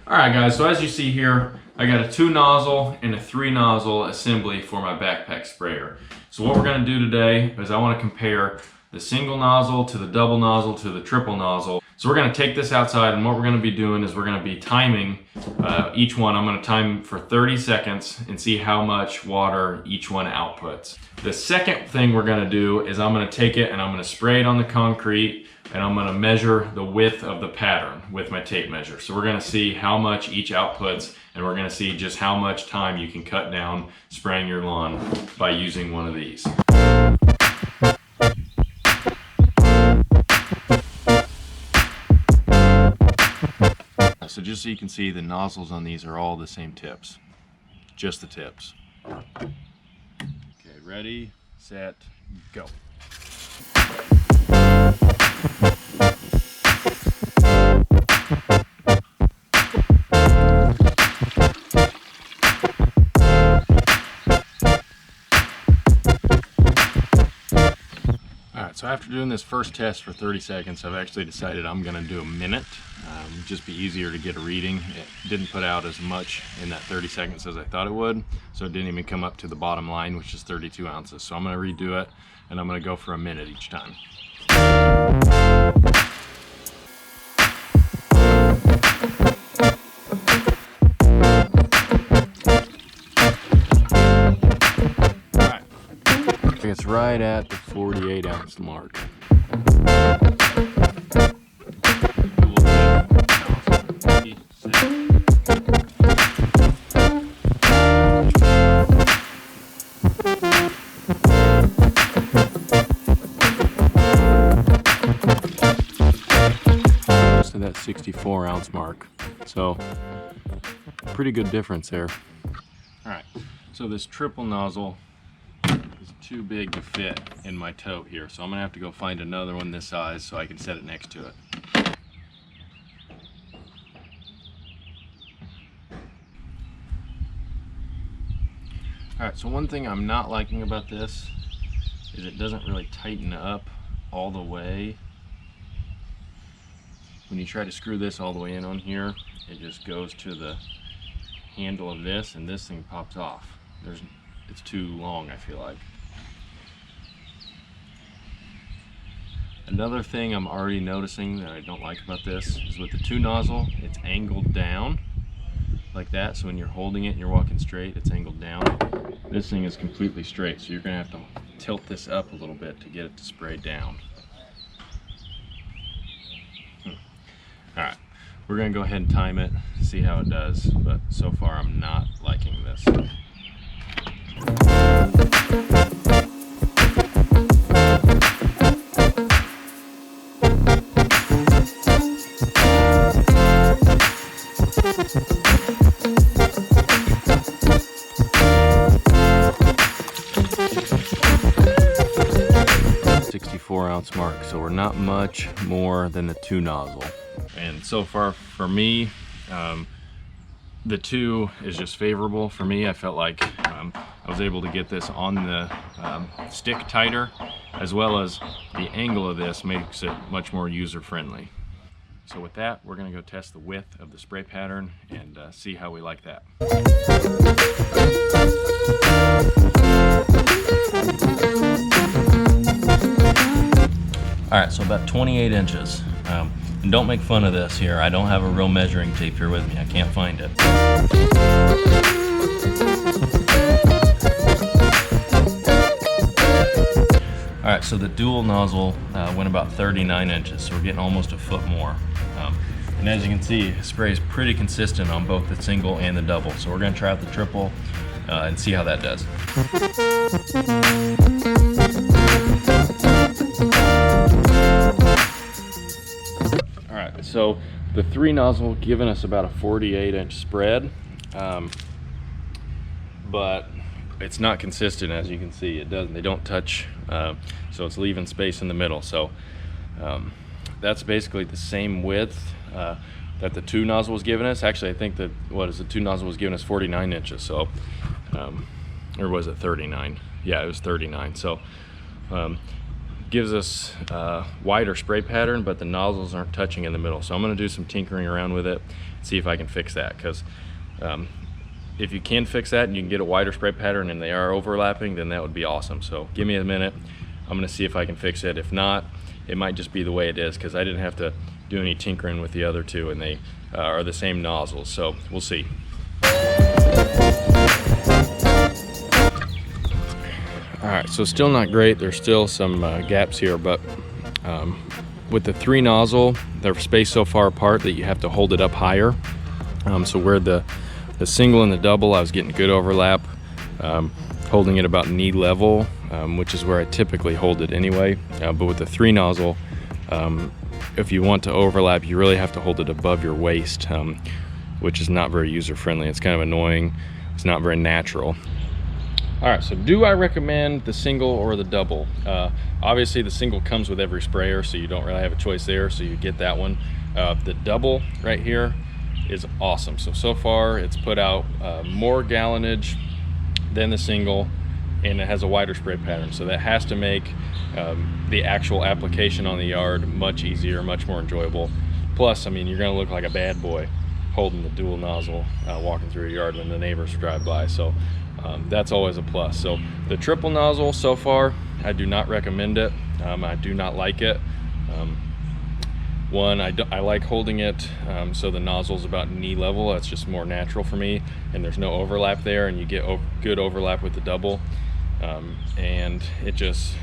Alright guys, so as you see here, I got a 2 nozzle and a 3 nozzle assembly for my backpack sprayer. So what we're going to do today is I want to compare the single nozzle to the double nozzle to the triple nozzle. So we're going to take this outside, and what we're going to be doing is we're going to be timing each one. I'm going to time for 30 seconds and see how much water each one outputs. The second thing we're going to do is I'm going to take it and I'm going to spray it on the concrete, and I'm going to measure the width of the pattern with my tape measure. So we're going to see how much each outputs, and we're going to see just how much time you can cut down spraying your lawn by using one of these. So just so you can see, the nozzles on these are all the same tips, just the tips. Okay, ready, set, go. So after doing this first test for 30 seconds, I've actually decided I'm going to do a minute. Just be easier to get a reading. It didn't put out as much in that 30 seconds as I thought it would, so it didn't even come up to the bottom line, which is 32 ounces. So I'm going to redo it, and I'm going to go for a minute each time. It's right at the 48 ounce mark. Close to that 64 ounce mark. So, pretty good difference there. Alright, so this triple nozzle is too big to fit in my tote here, so I'm gonna have to go find another one this size so I can set it next to it. Alright, so one thing I'm not liking about this is it doesn't really tighten up all the way. When you try to screw this all the way in on here, it just goes to the handle of this, and this thing pops off. It's too long, I feel like. Another thing I'm already noticing that I don't like about this is with the 2 nozzle, it's angled down like that. So when you're holding it and you're walking straight, it's angled down. This thing is completely straight, so you're gonna have to tilt this up a little bit to get it to spray down. Alright, we're gonna go ahead and time it, see how it does, but so far I'm not liking this. 64 ounce mark, so we're not much more than the 2 nozzle. And so far for me, the 2 is just favorable for me. I felt like I was able to get this on the stick tighter, as well as the angle of this makes it much more user-friendly. So with that, we're going to go test the width of the spray pattern and see how we like that. Alright, so about 28 inches. And don't make fun of this here. I don't have a real measuring tape here with me. I can't find it. Alright, so the dual nozzle went about 39 inches, so we're getting almost a foot more. And as you can see, it sprays pretty consistent on both the single and the double. So we're going to try out the triple and see how that does. Alright, so the 3 nozzle giving us about a 48-inch spread, but it's not consistent, as you can see. They don't touch, so it's leaving space in the middle. So that's basically the same width that the 2 nozzle was giving us. Actually, I think that the 2 nozzle was giving us 49 inches. So, or was it 39? Yeah, it was 39. So gives us a wider spray pattern, but the nozzles aren't touching in the middle. So I'm gonna do some tinkering around with it, see if I can fix that, because if you can fix that and you can get a wider spray pattern and they are overlapping, then that would be awesome. So give me a minute. I'm gonna see if I can fix it. If not, it might just be the way it is, because I didn't have to do any tinkering with the other two, and they are the same nozzles. So we'll see. All right, so still not great. There's still some gaps here, but with the 3 nozzle, they're spaced so far apart that you have to hold it up higher. So where the single and the double, I was getting good overlap, holding it about knee level, which is where I typically hold it anyway. But with the 3 nozzle, if you want to overlap, you really have to hold it above your waist, which is not very user-friendly. It's kind of annoying. It's not very natural. All right, so do I recommend the single or the double? Obviously the single comes with every sprayer, so you don't really have a choice there, so you get that one. The double right here is awesome. So far it's put out more gallonage than the single, and it has a wider spray pattern. So that has to make the actual application on the yard much easier, much more enjoyable. Plus, I mean, you're gonna look like a bad boy holding the dual nozzle walking through your yard when the neighbors drive by. So that's always a plus. So the triple nozzle, so far, I do not recommend it. I do not like it. One, I like holding it so the nozzle's about knee level. That's just more natural for me, and there's no overlap there, and you get good overlap with the double. And I just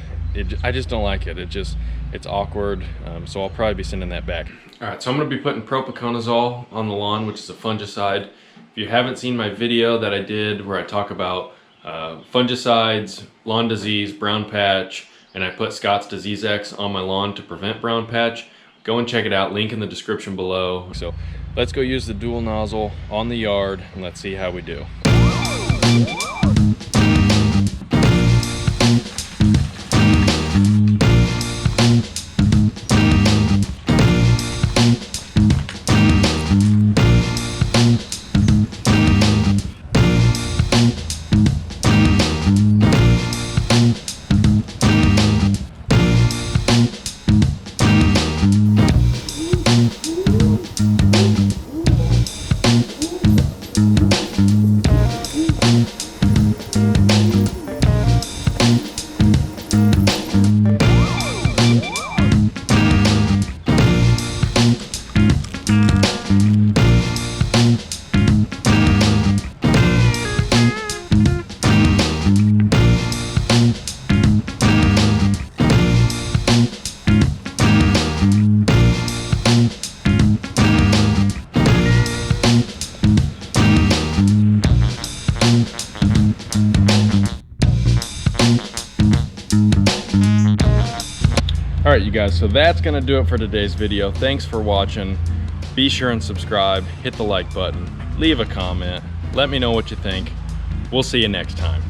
don't like it. It's awkward, so I'll probably be sending that back. All right, so I'm gonna be putting propiconazole on the lawn, which is a fungicide. If you haven't seen my video that I did where I talk about fungicides, lawn disease, brown patch, and I put Scott's Disease X on my lawn to prevent brown patch, go and check it out, link in the description below. So let's go use the dual nozzle on the yard and let's see how we do. All right, you guys, so that's gonna do it for today's video. Thanks for watching. Be sure and subscribe, hit the like button, leave a comment, let me know what you think. We'll see you next time.